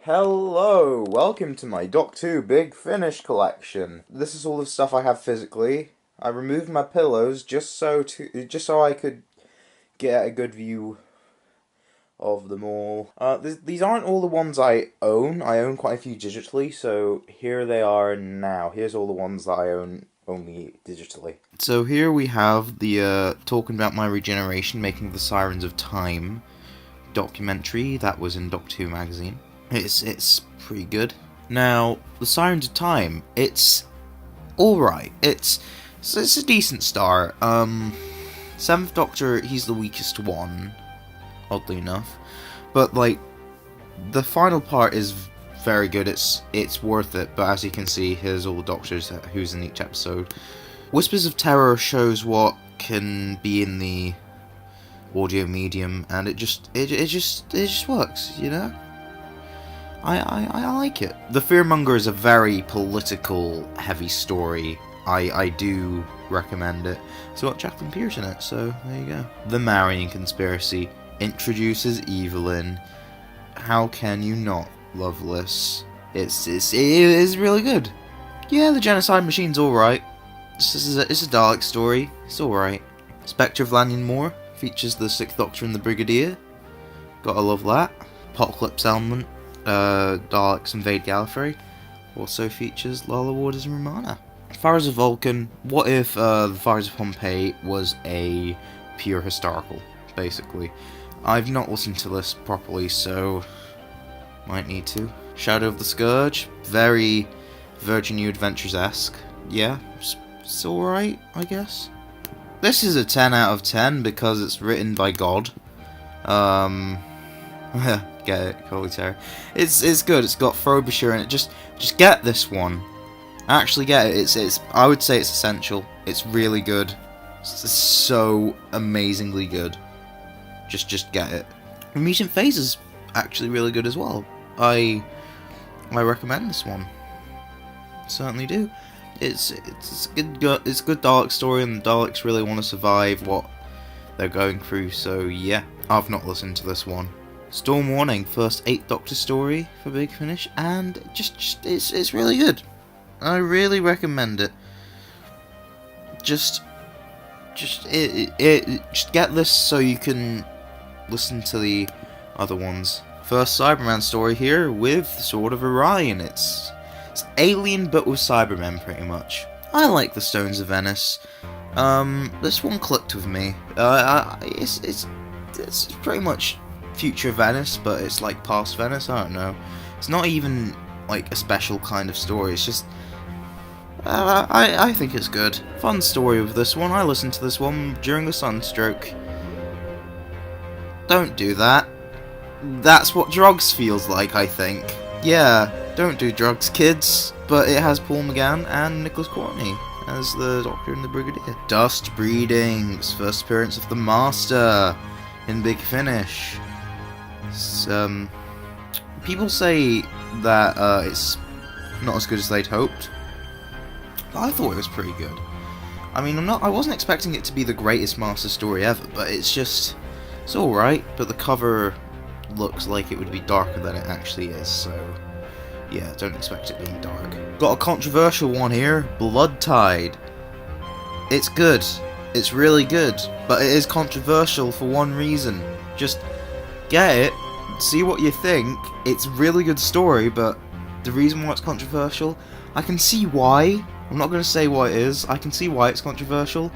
Hello, welcome to my Doctor Who Big Finish collection. This is all the stuff I have physically. I removed my pillows just so I could get a good view of them all. These aren't all the ones I own. I own quite a few digitally, so here they are now. Here's all the ones that I own only digitally. So here we have the Talking About My Regeneration, Making the Sirens of Time documentary that was in Doctor Who magazine. It's pretty good. Now, the Sirens of Time, it's alright. It's a decent start. Seventh Doctor, he's the weakest one, oddly enough. But like, the final part is very good. It's worth it. But as you can see, here's all the Doctors who's in each episode. Whispers of Terror shows what can be in the audio medium, and it just works, you know. I like it. The Fearmonger is a very political, heavy story. I do recommend it. It's got Jacqueline Pierce in it, so there you go. The Marrying Conspiracy introduces Evelyn. How can you not love this? It is really good. Yeah, the Genocide Machine's alright. It's a Dalek story. It's alright. Spectre of Lanyon Moor features the Sixth Doctor and the Brigadier. Gotta love that. Apocalypse Element. Daleks Invade Gallifrey also features Lalla Warders and Romana. Fires of Vulcan. What if the Fires of Pompeii was a pure historical, basically? I've not listened to this properly, so might need to. Shadow of the Scourge. Very Virgin New Adventures-esque. Yeah, it's alright, I guess. This is a 10 out of 10 because it's written by God. Get it, Holy Terror. It's good. It's got Frobisher in it. Just get this one. Actually get it. It's I would say it's essential. It's really good. It's so amazingly good. Just get it. Mutant Phase is actually really good as well. I recommend this one. Certainly do. It's a good Dalek story, and the Daleks really want to survive what they're going through. So yeah, I've not listened to this one. Storm Warning, first 8th Doctor story for Big Finish, and it's really good. I really recommend it. Just get this so you can listen to the other ones. First Cyberman story here with Sword of Orion. It's Alien but with Cybermen pretty much. I like the Stones of Venice. This one clicked with me. It's pretty much future Venice, but it's like past Venice. I don't know. It's not even like a special kind of story. It's just I think it's good. Fun story with this one. I listened to this one during the sunstroke. Don't do that. That's what drugs feels like, I think. Yeah, don't do drugs, kids. But it has Paul McGann and Nicholas Courtney as the Doctor and the Brigadier. Dust Breedings, first appearance of the Master in Big Finish. People say that it's not as good as they'd hoped. But I thought it was pretty good. I mean, I wasn't expecting it to be the greatest Master story ever, but it's alright. But the cover looks like it would be darker than it actually is, so yeah, don't expect it being dark. Got a controversial one here, Blood Tide. It's good. It's really good, but it is controversial for one reason. Just get it, see what you think. It's a really good story, but the reason why it's controversial, I can see why. I'm not going to say what it is. I can see why it's controversial,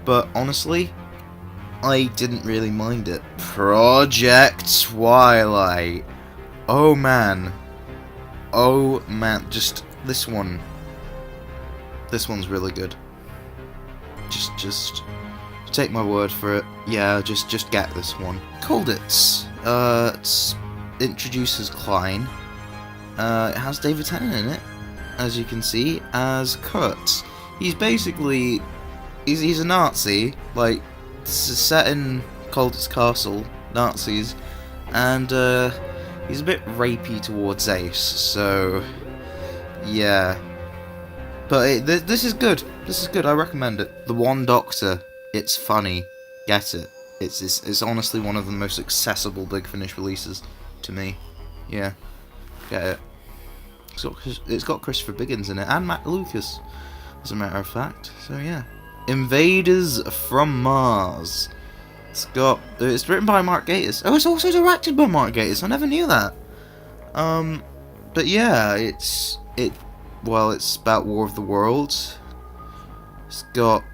but honestly, I didn't really mind it. Project Twilight. Oh man, just this one. This one's really good. Just take my word for it. Yeah, just get this one. Colditz. It introduces Klein. It has David Tennant in it, as you can see, as Kurtz. He's basically he's a Nazi. Like, this is set in Colditz Castle, Nazis, and he's a bit rapey towards Ace. So yeah. But this is good. This is good. I recommend it. The One Doctor. It's funny. Get it. It's honestly one of the most accessible Big Finish releases to me. Yeah. Get it. It's got Christopher Biggins in it, and Matt Lucas, as a matter of fact. So yeah. Invaders from Mars. It's written by Mark Gatiss. Oh, it's also directed by Mark Gatiss. I never knew that. But yeah, it's about War of the Worlds. It's got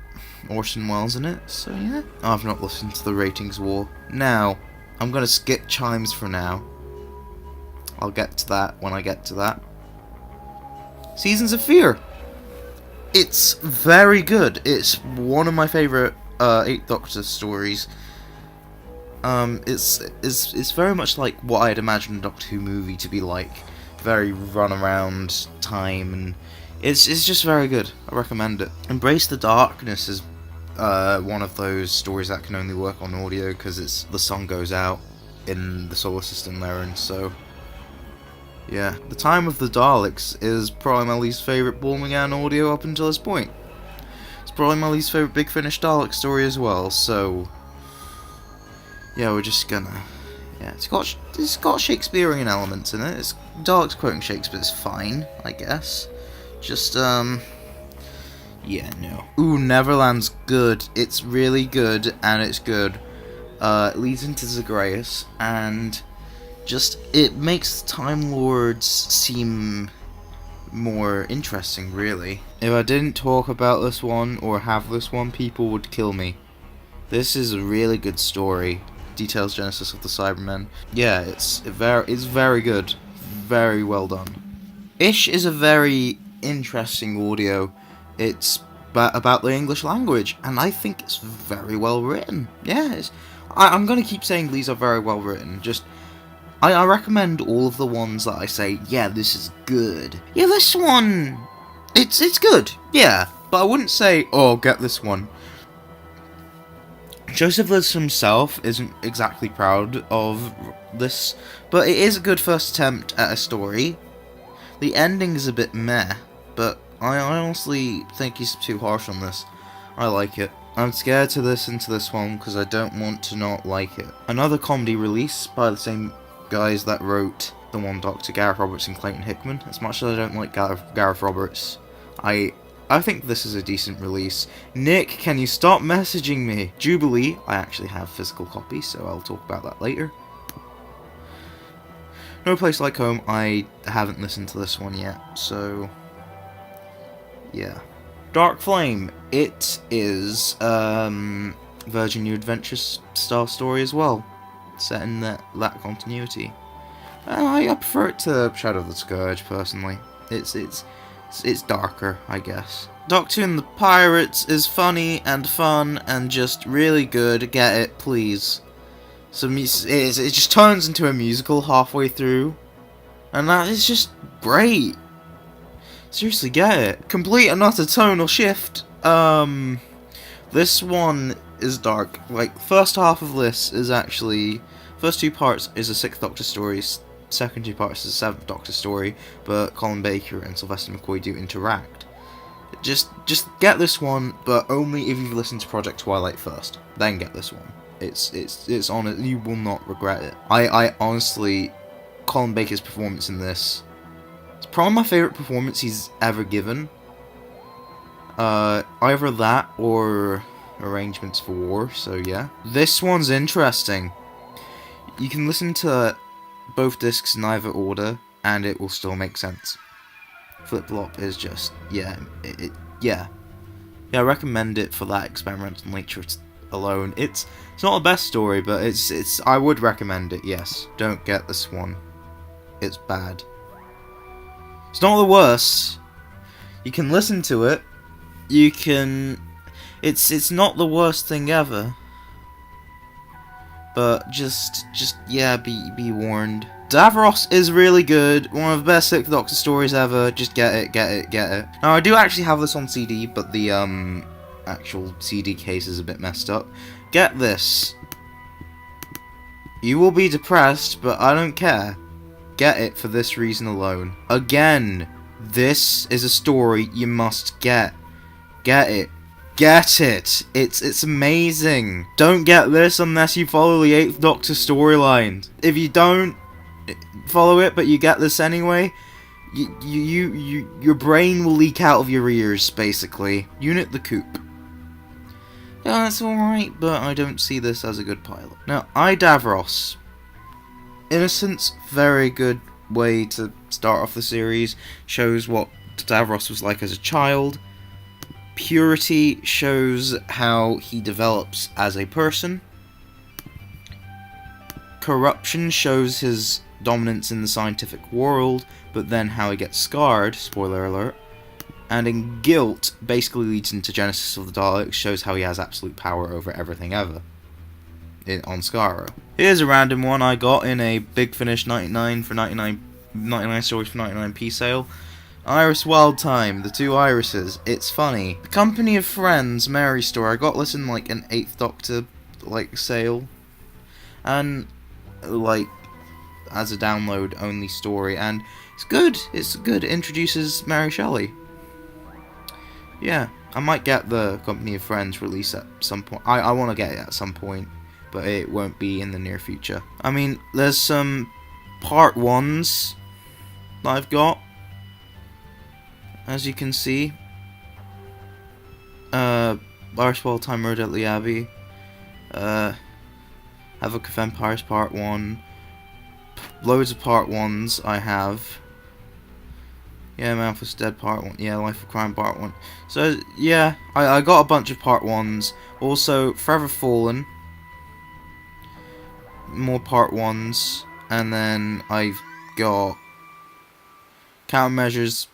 Orson Welles in it, so yeah. I've not listened to the ratings war. Now, I'm gonna skip chimes for now. I'll get to that when I get to that. Seasons of Fear. It's very good. It's one of my favourite Eighth Doctor stories. It's very much like what I'd imagine a Doctor Who movie to be like. Very run around time, and it's just very good. I recommend it. Embrace the Darkness is one of those stories that can only work on audio because the sun goes out in the solar system they're in. So yeah, The Time of the Daleks is probably my least favourite Bormingham audio up until this point. It's probably my least favourite Big Finish Dalek story as well. So yeah, we're just gonna. Yeah, it's got Shakespearean elements in it. It's Dalek's quoting Shakespeare. It's fine, I guess. Just yeah, no. Ooh, Neverland's good. It's really good, and it's good. It leads into Zagreus, and just it makes Time Lords seem more interesting, really. If I didn't talk about this one or have this one, people would kill me. This is a really good story. Details Genesis of the Cybermen. Yeah, it's very good. Very well done. Ish is a very interesting audio. It's about the English language, and I think it's very well written. Yeah, I'm gonna keep saying these are very well written. Just, I recommend all of the ones that I say, yeah, this is good. Yeah, this one, it's good. Yeah, but I wouldn't say, oh, get this one. Joseph Liz himself isn't exactly proud of this, but it is a good first attempt at a story. The ending is a bit meh, but I honestly think he's too harsh on this. I like it. I'm scared to listen to this one because I don't want to not like it. Another comedy release by the same guys that wrote The One Doctor, Gareth Roberts and Clayton Hickman. As much as I don't like Gareth Roberts, I think this is a decent release. Nick, can you stop messaging me? Jubilee, I actually have physical copies, so I'll talk about that later. No Place Like Home, I haven't listened to this one yet, so yeah. Dark Flame, it is Virgin New Adventures style story as well, set in that continuity. I prefer it to Shadow of the Scourge personally. It's darker, I guess. Doctor and the Pirates is funny and fun and just really good. Get it, please. It just turns into a musical halfway through, and that is just great. Seriously, get it. Complete and utter tonal shift. This one is dark. Like, first half of this is actually, first two parts is a Sixth Doctor story. Second two parts is a Seventh Doctor story, but Colin Baker and Sylvester McCoy do interact. Just get this one, but only if you've listened to Project Twilight first. Then get this one. It's on it. You will not regret it. I honestly, Colin Baker's performance in this, it's probably my favourite performance he's ever given. Either that or Arrangements for War. So yeah, this one's interesting. You can listen to both discs in either order, and it will still make sense. Flip Flop is just, yeah, I recommend it for that experimental nature alone. It's not the best story, but I would recommend it. Yes, don't get this one. It's bad. It's not the worst. You can listen to it. You can. It's not the worst thing ever. But just yeah, be warned. Davros is really good, one of the best Sixth Doctor stories ever. Just get it. Now I do actually have this on CD, but the actual CD case is a bit messed up. Get this. You will be depressed, but I don't care. Get it for this reason alone. Again, this is a story you must get. Get it. Get it! It's amazing! Don't get this unless you follow the 8th Doctor storyline. If you don't, follow it, but you get this anyway. Your brain will leak out of your ears, basically. Unit the Coop. Yeah, that's alright, but I don't see this as a good pilot. Now, I, Davros. Innocence, very good way to start off the series. Shows what Davros was like as a child. Purity shows how he develops as a person. Corruption shows his dominance in the scientific world, but then how he gets scarred, spoiler alert. And in Guilt, basically leads into Genesis of the Daleks, shows how he has absolute power over everything ever on Skaro. Here's a random one I got in a Big Finish 99 for 99 stories for 99p sale. Iris Wildtime, the two irises. It's funny. The Company of Friends, Mary Store. I got this in like an 8th Doctor sale, and as a download only story, and it's good. It's good. It introduces Mary Shelley. Yeah, I might get the Company of Friends release at some point. I want to get it at some point, but it won't be in the near future. I mean, there's some part 1s that I've got, as you can see. Iris Wildtime, Murder at the Abbey, Havoc of Empires Part 1, loads of Part 1s I have. Yeah, Memphis Dead Part 1. Yeah, Life of Crime Part 1. So, yeah, I got a bunch of Part 1s. Also, Forever Fallen. More Part 1s. And then I've got Countermeasures,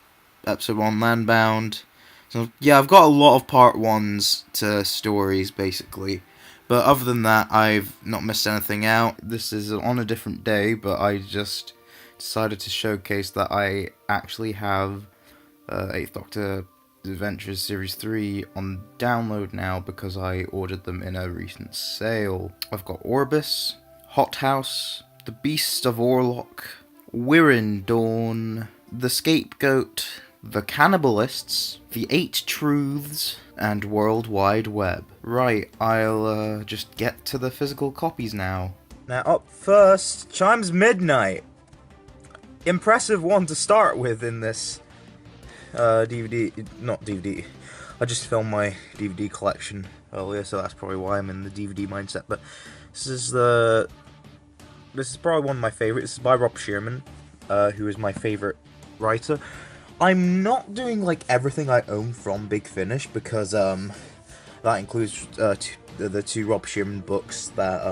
Episode 1, Landbound. So, yeah, I've got a lot of Part 1s to stories, basically. But other than that, I've not missed anything out. This is on a different day, but I just decided to showcase that I actually have 8th Doctor Adventures Series 3 on download now because I ordered them in a recent sale. I've got Orbis, Hothouse, The Beast of Orlok, Wirren Dawn, The Scapegoat, The Cannibalists, The 8 Truths, and World Wide Web. Right, I'll just get to the physical copies now. Now up first, Chimes Midnight. Impressive one to start with in this DVD, not DVD. I just filmed my DVD collection earlier, so that's probably why I'm in the DVD mindset. But this is probably one of my favorites. This is by Rob Shearman, who is my favorite writer. I'm not doing everything I own from Big Finish because that includes the two Rob Shearman books that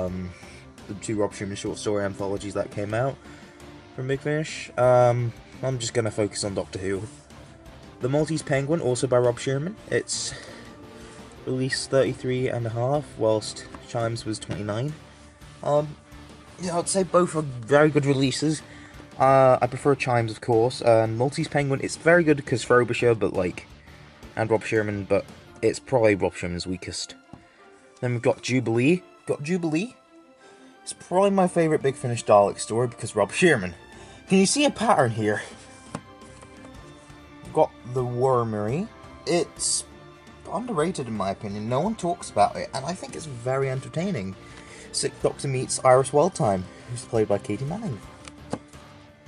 the two Rob Shearman short story anthologies that came out from Big Finish. I'm just gonna focus on Doctor Who. The Maltese Penguin, also by Rob Shearman. It's released 33.5, whilst Chimes was 29. Yeah, I'd say both are very good releases. I prefer Chimes, of course, and Maltese Penguin, it's very good because Frobisher, and Rob Shearman, but it's probably Rob Shearman's weakest. Then we've got Jubilee. It's probably my favourite Big Finish Dalek story because Rob Shearman. Can you see a pattern here? We've got the Wormery. It's underrated in my opinion. No one talks about it, and I think it's very entertaining. 6th Doctor meets Iris Wildtime, who's played by Katie Manning.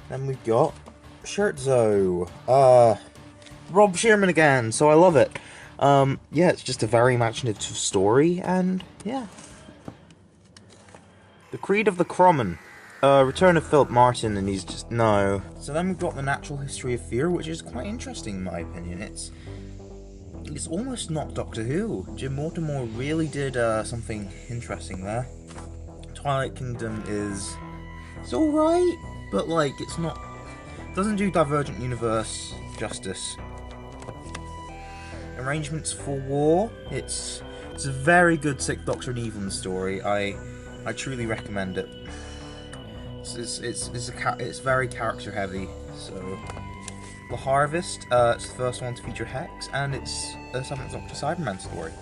Then we've got Scherzo. Rob Shearman again, so I love it. Yeah, it's just a very imaginative story, and yeah. The Creed of the Crommen. Return of Philip Martin, and he's just... no. So then we've got The Natural History of Fear, which is quite interesting in my opinion. It's almost not Doctor Who. Jim Mortimore really did something interesting there. Twilight Kingdom is... it's alright, but it's not... doesn't do Divergent Universe justice. Arrangements for War. It's a very good 6th Doctor and Evelyn story. I truly recommend it. It's very character heavy. So The Harvest. It's the first one to feature Hex, and it's a 7th Doctor Cyberman story.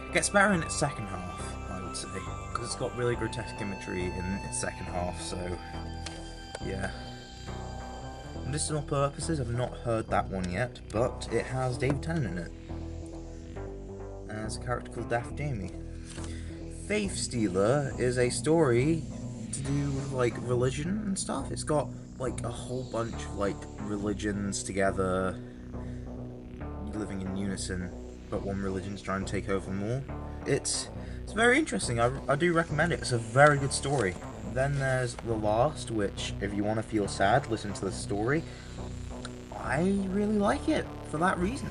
It gets better in its second half, I would say, because it's got really grotesque imagery in its second half. So yeah. Medicinal Purposes, I've not heard that one yet, but it has David Tennant in it as a character called Daft Jamie. Faith Stealer is a story to do with like religion and stuff. It's got like a whole bunch of like religions together, living in unison, but one religion's trying to take over more. It's very interesting. I do recommend it. It's a very good story. Then there's The Last, which, if you want to feel sad, listen to the story. I really like it for that reason.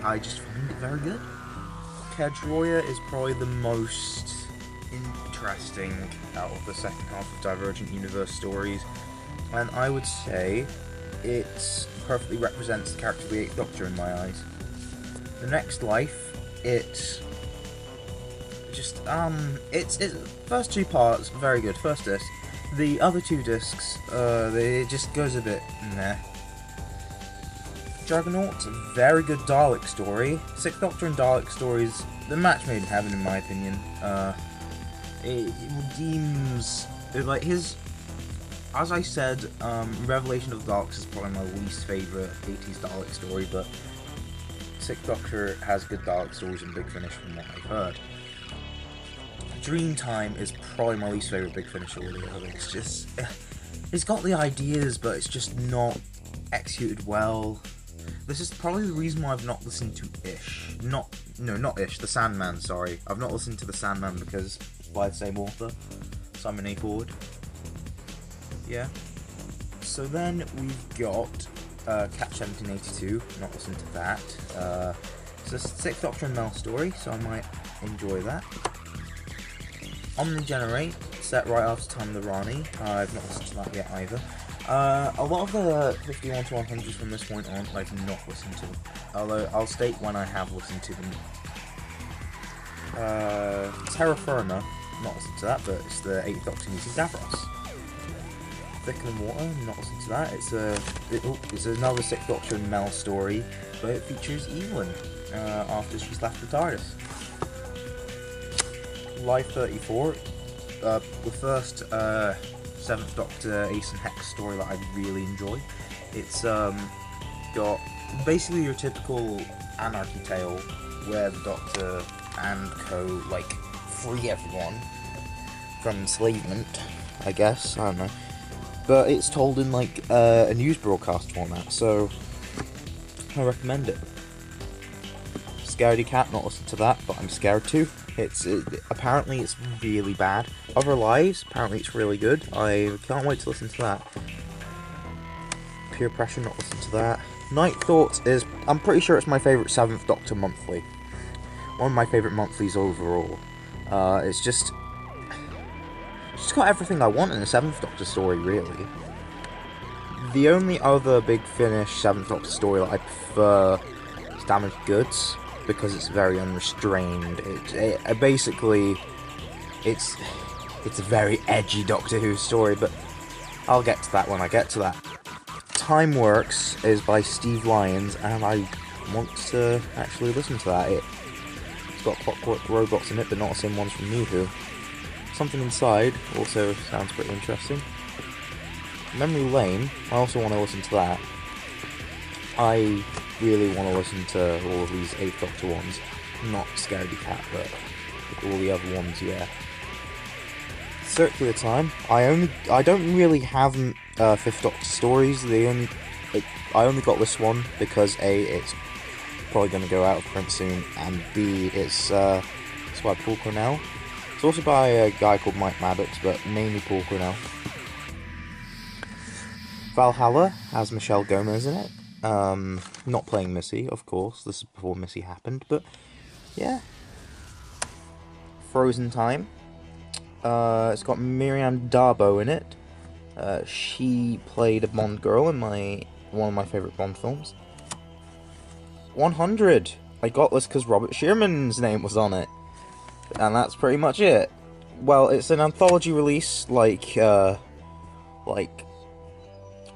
I just find it very good. Kedroia is probably the most interesting out of the second half of Divergent Universe stories, and I would say it perfectly represents the character of the Eighth Doctor in my eyes. The Next Life, it's first two parts very good. First disc, the other two discs, it just goes a bit meh. Dragonaut, a very good Dalek story. Sixth Doctor and Dalek stories, the match made in heaven in my opinion. It redeems, like his, as I said, Revelation of the Daleks is probably my least favourite 80s Dalek story, but Sixth Doctor has good Dalek stories in Big Finish from what I've heard. Dreamtime is probably my least favourite Big Finish audio. It's just, it's got the ideas, but it's just not executed well. This is probably the reason why I've not listened to Ish. Not Ish, The Sandman, sorry. I've not listened to The Sandman because it's by the same author, Simon A. Ford. Yeah. So then we've got Catch 1782, not listened to that. It's a Sixth Doctor and Mel story, so I might enjoy that. Omnigenerate, set right after Time of the Rani. I've not listened to that yet either. A lot of the 51 to 100s from this point on I've not listened to, although I'll state when I have listened to them. Terra Firma, not listened to that, but it's the 8th Doctor using Davros. Thicker Than Water, not listened to that. It's another 6th Doctor and Mel story, but it features Evelyn after she's left the TARDIS. Life 34, the first 7th Doctor Ace and Hex story that I really enjoy. It's got basically your typical anarchy tale where the Doctor and co like free everyone from enslavement, I guess, I don't know. But it's told in like a news broadcast format, so I recommend it. Scaredy Cat, not listened to that, but I'm scared too. Apparently it's really bad. Other Lives, apparently it's really good. I can't wait to listen to that. Pure Pressure, not listened to that. Night Thoughts is, I'm pretty sure it's my favourite 7th Doctor monthly. One of my favourite monthlies overall. It's just got everything I want in a 7th Doctor story, really. The only other Big Finish 7th Doctor story that I prefer is Damaged Goods, because it's very unrestrained. Basically, it's a very edgy Doctor Who story, but I'll get to that when I get to that. Time Works is by Steve Lyons, and I want to actually listen to that. It's got Clockwork Robots in it, but not the same ones from New Who. Something Inside also sounds pretty interesting. Memory Lane, I also want to listen to that. I really want to listen to all of these 8th Doctor ones. Not Scaredy Cat, but all the other ones, yeah. Circular Time, I don't really have 5th Doctor stories. I only got this one because A, it's probably going to go out of print soon, and B, it's by Paul Cornell. It's also by a guy called Mike Maddox, but mainly Paul Cornell. Valhalla has Michelle Gomez in it. Not playing Missy, of course. This is before Missy happened, but yeah. Frozen Time. It's got Miriam Darbo in it. She played a Bond girl in one of my favourite Bond films. 100. I got this because Robert Shearman's name was on it. And that's pretty much it. Well, it's an anthology release, like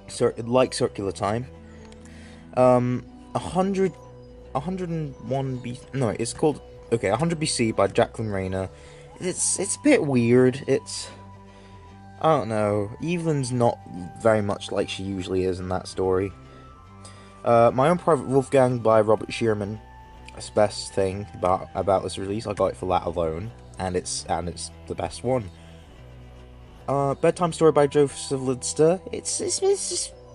Circular Time. 101 BC. No, it's called 100 BC by Jacqueline Rayner. It's a bit weird. I don't know. Evelyn's not very much like she usually is in that story. My Own Private Wolfgang by Robert Shearman. That's the best thing about this release. I got it for that alone, and it's the best one. Bedtime Story by Joseph Lidster.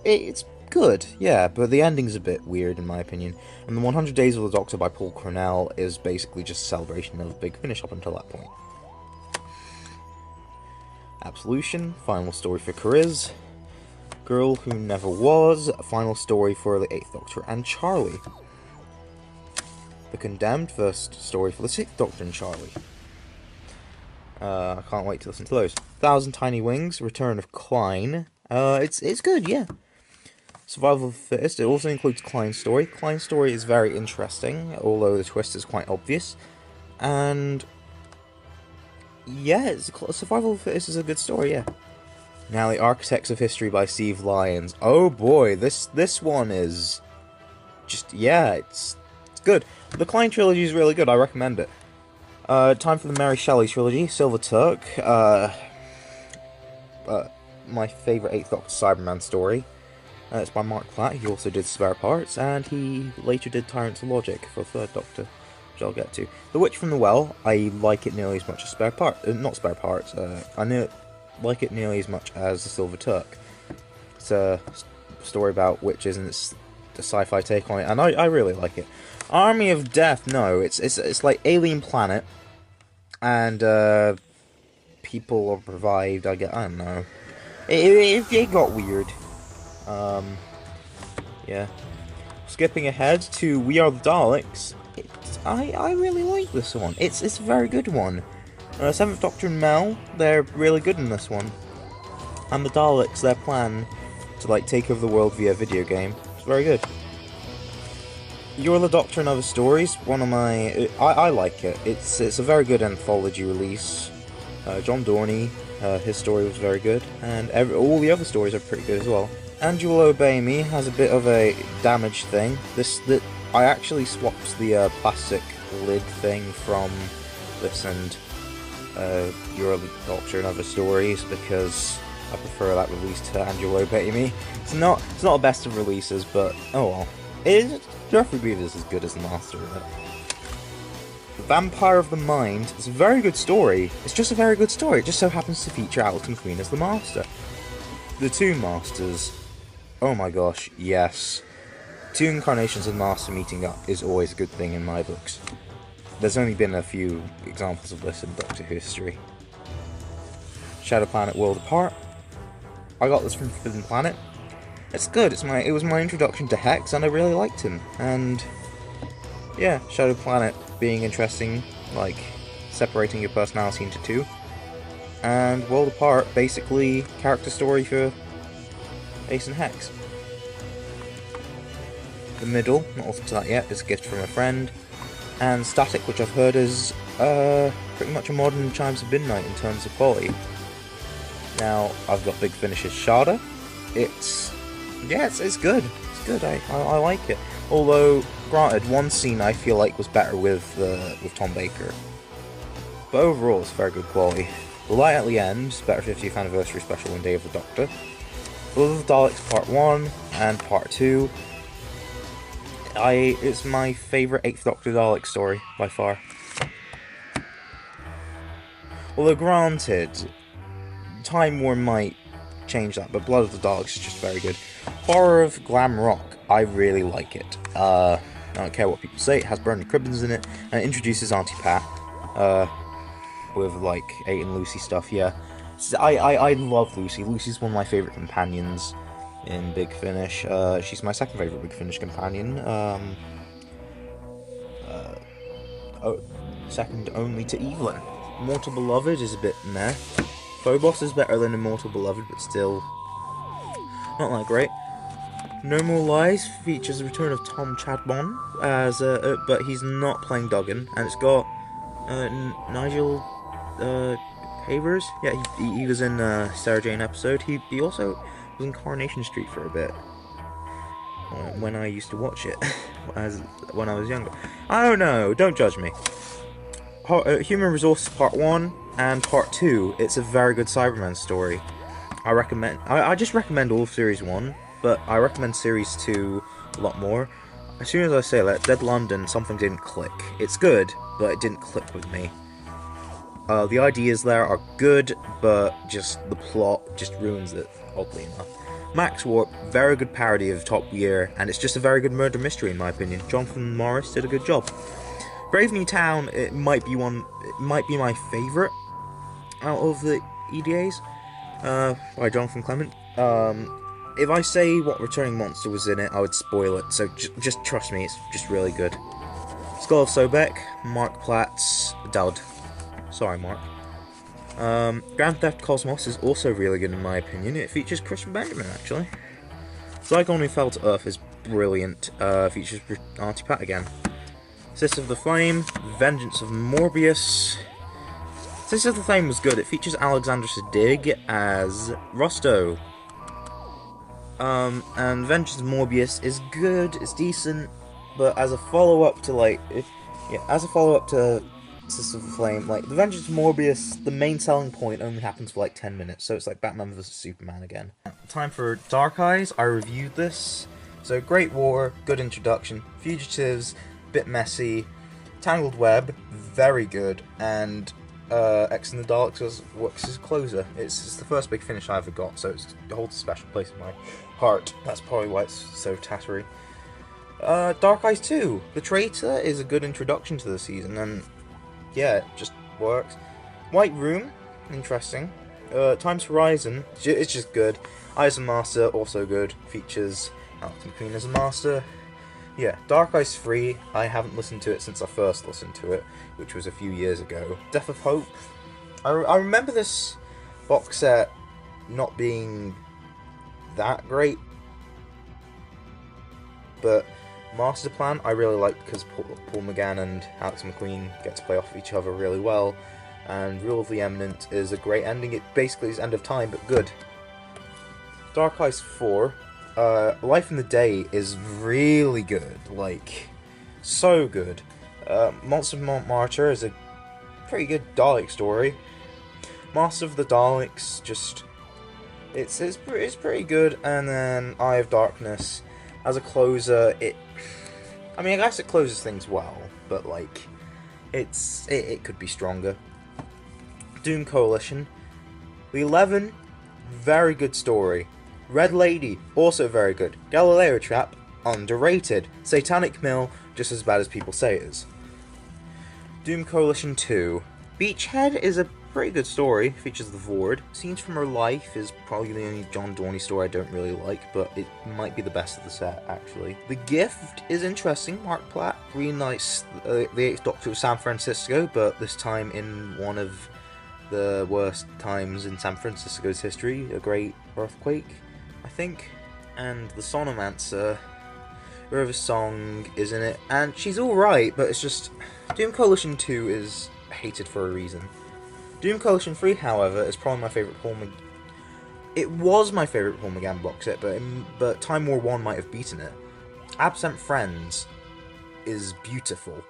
It's good, yeah, but the ending's a bit weird in my opinion. And the 100 Days of the Doctor by Paul Cornell is basically just a celebration of Big Finish up until that point. Absolution, final story for Kariz. Girl Who Never Was, final story for the 8th Doctor and Charlie. The Condemned, first story for the 6th Doctor and Charlie. I can't wait to listen to those. 1,000 Tiny Wings, Return of Klein. It's good, yeah. Survival of the Fittest, it also includes Klein's story. Klein's story is very interesting, although the twist is quite obvious. And yeah, Survival of the Fittest is a good story, yeah. Now, The Architects of History by Steve Lyons. Oh boy, this one is just, yeah, it's good. The Klein trilogy is really good, I recommend it. Time for the Mary Shelley trilogy, Silver Turk. My favourite 8th Doctor Cyberman story. It's by Mark Platt. He also did Spare Parts, and he later did Tyrants of Logic for 3rd Doctor, which I'll get to. The Witch from the Well, I like it nearly as much as Spare Parts. Not Spare Parts. I like it nearly as much as The Silver Turk. It's a story about witches, and it's a sci-fi take on it, and I really like it. Army of Death, no, it's like Alien Planet, and people are revived. I don't know. It got weird. Yeah. Skipping ahead to We Are the Daleks. I really like this one. It's a very good one. 7th Doctor and Mel, they're really good in this one. And the Daleks, their plan to like take over the world via video game. It's very good. You're the Doctor and Other Stories, one of my... I like it. It's a very good anthology release. John Dorney, his story was very good, and all the other stories are pretty good as well. And You Will Obey Me has a bit of a damaged thing. I actually swapped the plastic lid thing from this and You're the Doctor and Other Stories because I prefer that release to And You Will Obey Me. It's not the best of releases, but oh well. Geoffrey Beaver's as good as the master of it. Vampire of the Mind is a very good story. It's just a very good story. It just so happens to feature Alton Queen as the master. The two masters. Oh my gosh, yes. 2 incarnations of the master meeting up is always a good thing in my books. There's only been a few examples of this in Doctor Who history. Shadow Planet World Apart. I got this from Forbidden Planet. It's good. It was my introduction to Hex, and I really liked him. And yeah, Shadow Planet being interesting, like separating your personality into 2. And World Apart, basically character story for Ace and Hex. The Middle, not listened to that yet, is a gift from a friend. And Static, which I've heard is pretty much a modern Chimes of Midnight in terms of quality. Now, I've got Big Finish's Shada. It's good. It's good. I like it. Although, granted, one scene I feel like was better with Tom Baker. But overall, it's very good quality. The Light at the End, better 50th Anniversary Special and Day of the Doctor. Blood of the Daleks Part 1 and Part 2. It's my favourite 8th Doctor Dalek story, by far. Although granted, Time War might change that, but Blood of the Daleks is just very good. Horror of Glam Rock, I really like it. I don't care what people say, it has Bernard Cribbins in it, and it introduces Auntie Pat, with like 8 and Lucy stuff, yeah. I love Lucy. Lucy's one of my favourite companions in Big Finish. She's my second favourite Big Finish companion. Second only to Evelyn. Immortal Beloved is a bit meh. Phobos is better than Immortal Beloved, but still not that great. No More Lies features the return of Tom Chadbourne as, but he's not playing Duggan, and it's got Nigel Havers. Yeah, he was in Sarah Jane episode. He also was in Coronation Street for a bit when I used to watch it when I was younger. I don't know. Don't judge me. Human Resources Part 1 and Part 2. It's a very good Cyberman story. I recommend. I just recommend all of Series 1, but I recommend Series 2 a lot more. As soon as I say that, Dead London, something didn't click. It's good, but it didn't click with me. The ideas there are good, but just the plot just ruins it, oddly enough. Max Warp, very good parody of Top Gear, and it's just a very good murder mystery in my opinion. Jonathan Morris did a good job. Brave New Town, it might be my favourite out of the EDAs, by Jonathan Clement. If I say what returning monster was in it, I would spoil it, so just trust me, it's just really good. Skull of Sobek, Mark Platt's Dud. Sorry, Mark. Grand Theft Cosmos is also really good in my opinion. It features Christian Benjamin, actually. Zygon Who Fell to Earth is brilliant. Features Auntie Pat again. Sister of the Flame, Vengeance of Morbius. Sister of the Flame was good. It features Alexander Siddig as Rosto. And Vengeance of Morbius is good, it's decent, but as a follow-up to, Sister of the Flame, like, the Vengeance of Morbius, the main selling point only happens for, 10 minutes, so it's like Batman vs. Superman again. Time for Dark Eyes. I reviewed this. So, Great War, good introduction. Fugitives, bit messy. Tangled Web, very good, and X and the Daleks works as a closer. It's the first big finish I ever got, so it holds a special place in my heart. That's probably why it's so tattery. Dark Eyes 2, The Traitor is a good introduction to the season, and yeah, it just works. White Room, interesting. Times Horizon, it's just good. Eyes of Master, also good. Features Alex McQueen as a master. Yeah, Dark Eyes 3, I haven't listened to it since I first listened to it, which was a few years ago. Death of Hope, I remember this box set not being that great, but Master Plan I really like because Paul McGann and Alex McQueen get to play off each other really well, and Rule of the Eminent is a great ending. It basically is End of Time, but good. Dark Eyes 4, Life in the Day is really good, so good. Monster of Montmartre is a pretty good Dalek story. Master of the Daleks, it's pretty good, and then Eye of Darkness, as a closer, I guess it closes things well, but, it could be stronger. Doom Coalition, The 11, very good story. Red Lady, also very good. Galileo Trap, underrated. Satanic Mill, just as bad as people say it is. Doom Coalition 2. Beachhead is a pretty good story, features the Vord. Scenes from Her Life is probably the only John Dorney story I don't really like, but it might be the best of the set, actually. The Gift is interesting. Mark Platt reunites the 8th Doctor of San Francisco, but this time in one of the worst times in San Francisco's history, a great earthquake, I think. And the Sonomancer, River Song is in it, and she's alright, but it's just, Doom Coalition 2 is hated for a reason. Doom Coalition 3, however, is probably my favourite Paul McGann. It was my favourite Paul McGann box set, but Time War 1 might have beaten it. Absent Friends is beautiful.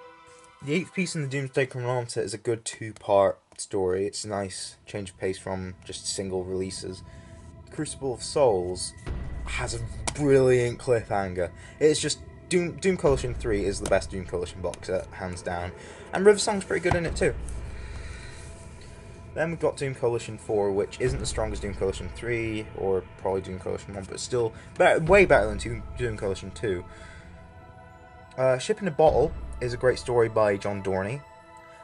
The 8th piece in the Doomsday Chronometer is a good 2-part story. It's a nice change of pace from just single releases. Crucible of Souls has a brilliant cliffhanger. It's just, Doom Coalition 3 is the best Doom Coalition box set, hands down. And River Song's pretty good in it too. Then we've got Doom Coalition 4, which isn't as strong as Doom Coalition 3, or probably Doom Coalition 1, but still way better than Doom Coalition 2. Ship in a Bottle is a great story by John Dorney.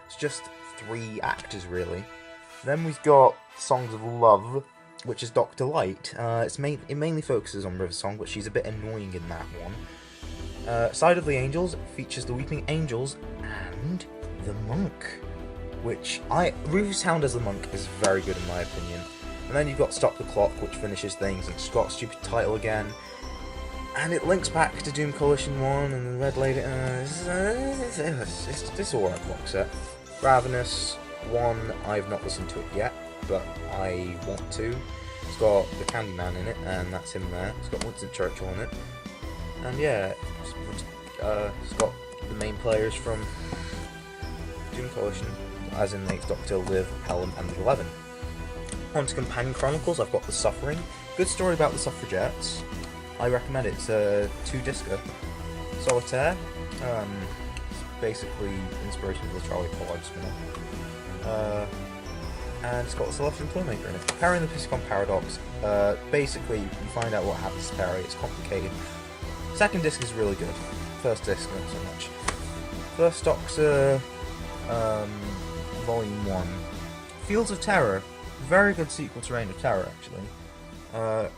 It's just 3 actors, really. Then we've got Songs of Love, which is Dr. Light. It mainly focuses on River Song, but she's a bit annoying in that one. Side of the Angels features the Weeping Angels and the Monk, which Rufus Hound as the Monk is very good in my opinion. And then you've got Stop the Clock, which finishes things, and it's got a stupid title again. And it links back to Doom Coalition 1 and the Red Lady. It's alright box set. Ravenous 1, I've not listened to it yet, but I want to. It's got the Candyman in it, and that's him there. It's got Winston Churchill in it. And yeah, it's got the main players from Doom Coalition, as in the 8th Doctor, Liv, Pelham, and the 11. On to Companion Chronicles, I've got The Suffering. Good story about the suffragettes. I recommend it. It's a 2-discer. Solitaire. It's basically inspiration for the Charlie Pollard spin-off. And it's got a Celestial Toymaker in it. Perry and the Piscon Paradox. Basically, you find out what happens to Perry. It's complicated. Second disc is really good. First disc, not so much. First Doctor, Volume 1. Fields of Terror. Very good sequel to Reign of Terror, actually.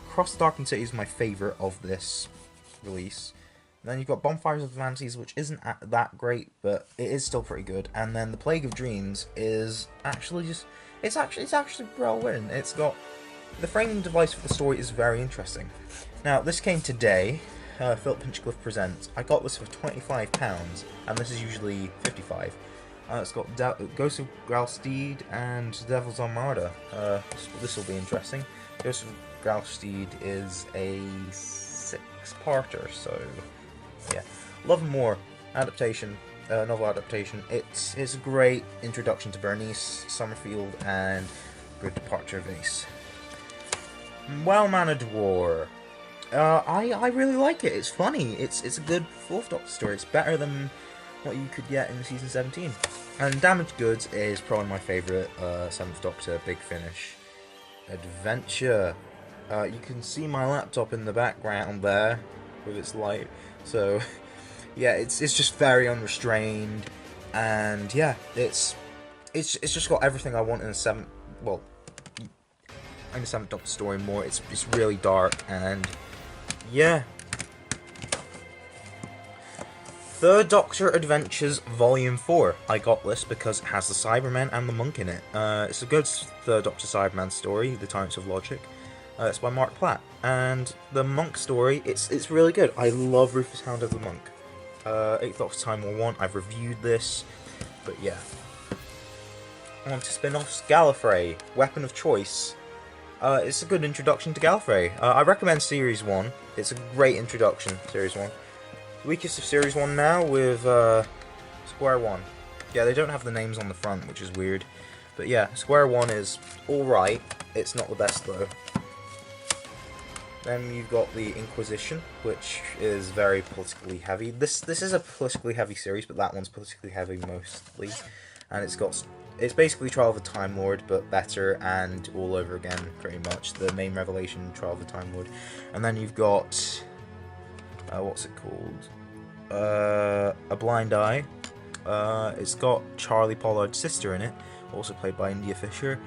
Cross the Darkened City is my favourite of this release. Then you've got Bonfires of Atlantis, which isn't that great, but it is still pretty good. And then The Plague of Dreams is actually just... It's actually well written. It's got... The framing device for the story is very interesting. Now, this came today. Philip Pinchcliffe Presents. I got this for £25, and this is usually £55. It's got Ghost of Gralsteed and Devil's Armada. This will be interesting. Ghost of Gralsteed is a 6-parter, so yeah. Love and More adaptation, novel adaptation. It's a great introduction to Bernice Summerfield and good departure of Ace. Well-Mannered War. I really like it. It's funny. It's a good 4th Doctor story. It's better than what you could get in season 17. And Damaged Goods is probably my favourite 7th Doctor Big Finish adventure. You can see my laptop in the background there with its light. So yeah, it's just very unrestrained, and yeah, it's just got everything I want in a 7th. Well, in a 7th Doctor story more. It's really dark, and yeah. 3rd Doctor Adventures Volume 4. I got this because it has the Cybermen and the Monk in it. It's a good 3rd Doctor Cyberman story, The Tyrants of Logic. It's by Mark Platt. And the Monk story, it's really good. I love Rufus Hound of the Monk. 8th Doctor Time War 1, I've reviewed this. But yeah. On to spin-offs. Gallifrey, Weapon of Choice. It's a good introduction to Gallifrey. I recommend Series 1. It's a great introduction, Series 1. Weakest of Series 1 now with Square 1. Yeah, they don't have the names on the front, which is weird. But yeah, Square 1 is alright. It's not the best though. Then you've got the Inquisition, which is very politically heavy. This is a politically heavy series, but that one's politically heavy mostly. And it's basically Trial of a Time Lord, but better and all over again, pretty much. The main revelation, Trial of a Time Lord. And then you've got... what's it called? A Blind Eye. It's got Charlie Pollard's sister in it, also played by India Fisher.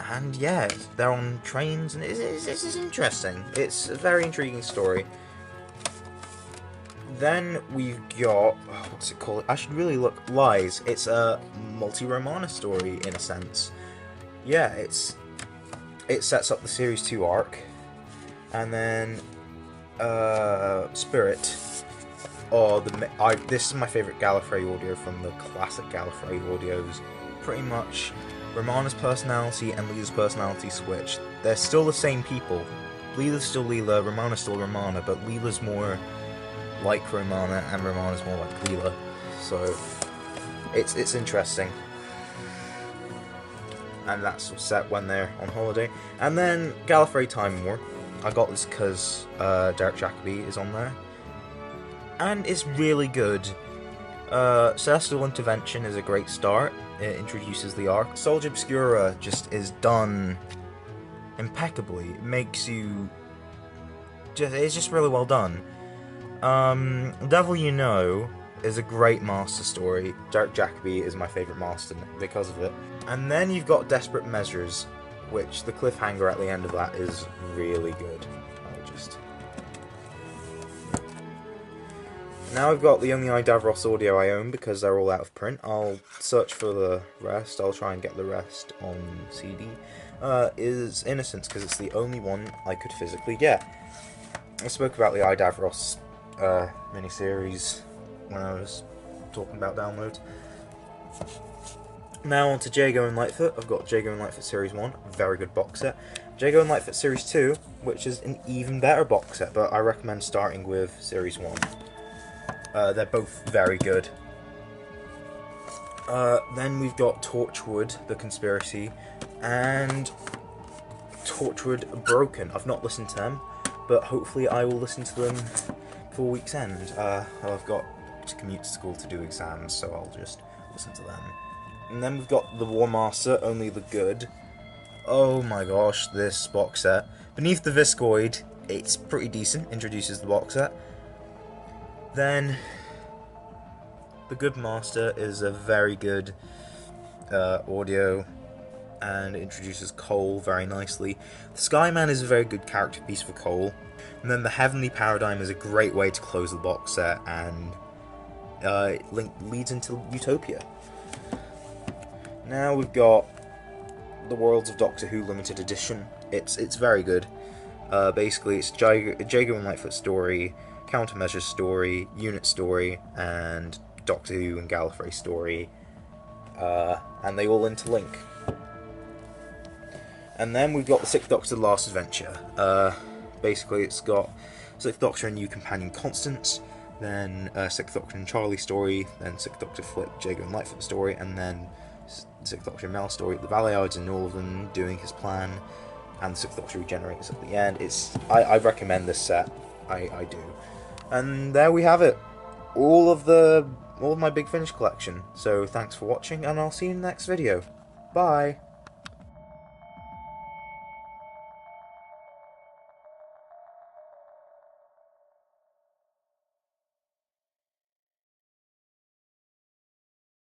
And yeah, they're on trains, and it's interesting. It's a very intriguing story. Then we've got... what's it called? I should really look... Lies. It's a multi-Romana story, in a sense. Yeah, it sets up the Series 2 arc. And then... Spirit. Oh, this is my favourite Gallifrey audio from the classic Gallifrey audios. Pretty much, Romana's personality and Leela's personality switch. They're still the same people. Leela's still Leela, Romana's still Romana, but Leela's more like Romana and Romana's more like Leela. So, it's interesting. And that's set when they're on holiday. And then Gallifrey Time War. I got this because Derek Jacobi is on there. And it's really good. Celestial Intervention is a great start. It introduces the arc. Soldier Obscura just is done impeccably. It makes you... it's just really well done. Devil You Know is a great master story. Derek Jacobi is my favourite master because of it. And then you've got Desperate Measures, which the cliffhanger at the end of that is really good. Now I've got the only Davros audio I own because they're all out of print. I'll search for the rest. I'll try and get the rest on CD. Is Innocence, because it's the only one I could physically get. I spoke about the Davros miniseries when I was talking about downloads. Now on to Jago and Lightfoot. I've got Jago and Lightfoot Series 1, very good box set. Jago and Lightfoot Series 2, which is an even better box set, but I recommend starting with Series 1. They're both very good. Then we've got Torchwood, The Conspiracy, and Torchwood Broken. I've not listened to them, but hopefully I will listen to them for week's end. I've got to commute to school to do exams, so I'll just listen to them. And then we've got the War Master, Only the Good. Oh my gosh, this box set. Beneath the Viscoid, it's pretty decent, introduces the box set. Then, the Good Master is a very good audio, and it introduces Cole very nicely. The Skyman is a very good character piece for Cole. And then the Heavenly Paradigm is a great way to close the box set, and Link leads into Utopia. Now we've got the Worlds of Doctor Who Limited Edition. It's very good. Basically, it's Jago and Lightfoot story, Countermeasure story, Unit story, and Doctor Who and Gallifrey story, and they all interlink. And then we've got the Sixth Doctor: The Last Adventure. Basically, it's got Sixth Doctor and New Companion Constance, then Sixth Doctor and Charlie story, then Sixth Doctor Flip, Jago and Lightfoot story, and then Sixth Doctor and Mel story. The Valeyards and all of them doing his plan, and the Sixth Doctor regenerates at the end. I recommend this set. I do. And there we have it. All of my Big Finish collection. So thanks for watching, and I'll see you in the next video. Bye.